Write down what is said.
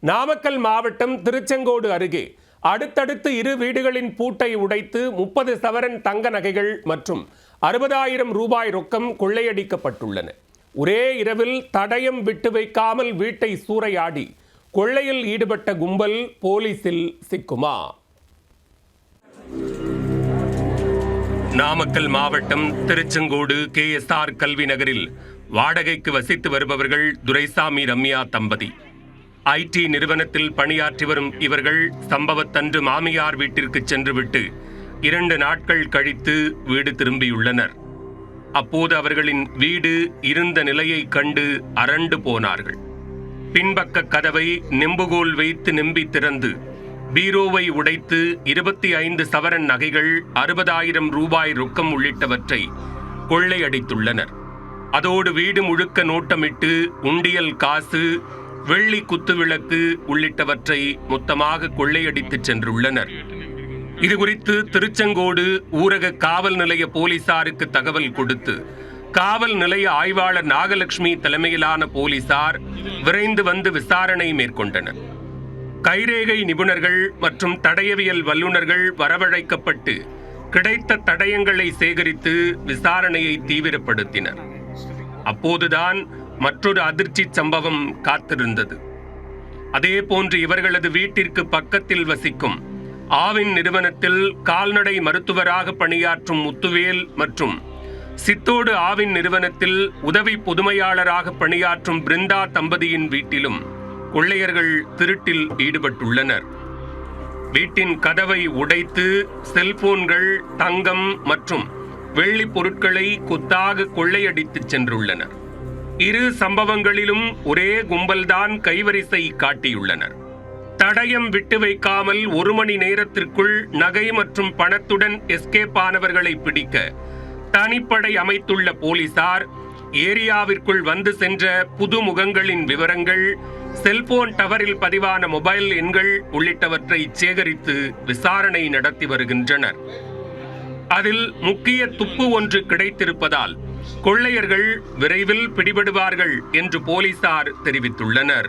நாமக்கல் மாவட்டம் திருச்செங்கோடு அருகே அடுத்தடுத்து இரு வீடுகளின் பூட்டை உடைத்து 30 சவரன் தங்க நகைகள் மற்றும் 60,000 ரூபாய் ரொக்கம் கொள்ளையடிக்கப்பட்டுள்ளன. ஒரே இரவில் தடயம் விட்டு வைக்காமல் வீட்டை சூறையாடி கொள்ளையில் ஈடுபட்ட கும்பல் போலீசில் சிக்குமா? நாமக்கல் மாவட்டம் திருச்செங்கோடு KSR கல்வி நகரில் வாடகைக்கு வசித்து வருபவர்கள் துரைசாமி ரம்யா தம்பதி. IT நிறுவனத்தில் பணியாற்றி வரும் இவர்கள் சம்பவத்தன்று மாமியார் வீட்டிற்கு சென்றுவிட்டு 2 நாட்கள் கழித்து வீடு திரும்பியுள்ளனர். அப்போது அவர்களின் வீடு இருந்த நிலையை கண்டு அரண்டு போனார்கள். பின்பக்க கதவை நெம்புகோல் வைத்து நெம்பி திறந்து பீரோவை உடைத்து 25 சவரன் நகைகள், 60,000 ரூபாய் ரொக்கம் உள்ளிட்டவற்றை கொள்ளையடித்துள்ளனர். அதோடு வீடு முழுக்க நோட்டமிட்டு உண்டியல் காசு, வெள்ளி குத்துவிளக்கு உள்ளிட்டவற்றை மொத்தமாக கொள்ளையடித்து சென்றுள்ளனர். இதுகுறித்து திருச்செங்கோடு ஊரக காவல் நிலைய போலீசாருக்கு தகவல் கொடுத்து காவல் நிலைய ஆய்வாளர் நாகலட்சுமி தலைமையிலான போலீசார் விரைந்து வந்து விசாரணை மேற்கொண்டனர். கைரேகை நிபுணர்கள் மற்றும் தடயவியல் வல்லுநர்கள் வரவழைக்கப்பட்டு கிடைத்த தடயங்களை சேகரித்து விசாரணையை தீவிரப்படுத்தினர். அப்போதுதான் மற்றொரு அதிர்ச்சி சம்பவம் காத்திருந்தது. அதேபோன்று இவர்களது வீட்டிற்கு பக்கத்தில் வசிக்கும் ஆவின் நிறுவனத்தில் கால்நடை மருத்துவராக பணியாற்றும் முத்துவேல் மற்றும் சித்தோடு ஆவின் நிறுவனத்தில் உதவி பொதுமையாளராக பணியாற்றும் பிருந்தா தம்பதியின் வீட்டிலும் கொள்ளையர்கள் திருட்டில் ஈடுபட்டுள்ளனர். வீட்டின் கதவை உடைத்து செல்போன்கள், தங்கம் மற்றும் வெள்ளி பொருட்களை கொத்தாக கொள்ளையடித்து சென்றுள்ளனர். இரு சம்பவங்களிலும் ஒரே கும்பல்தான் கைவரிசை காட்டியுள்ளனர். தடயம் விட்டு வைக்காமல் 1 மணி நேரத்திற்குள் நகை மற்றும் பணத்துடன் எஸ்கேப் ஆனவர்களை பிடிக்க தனிப்படை அமைத்துள்ள போலீசார் ஏரியாவிற்குள் வந்து சென்ற புது முகங்களின் விவரங்கள், செல்போன் டவரில் பதிவான மொபைல் எண்கள் உள்ளிட்டவற்றை சேகரித்து விசாரணை நடத்தி வருகின்றனர். அதில் முக்கிய துப்பு ஒன்று கிடைத்திருப்பதால் கொள்ளையர்கள் விரைவில் பிடிபடுவார்கள் என்று போலீசார் தெரிவித்துள்ளனர்.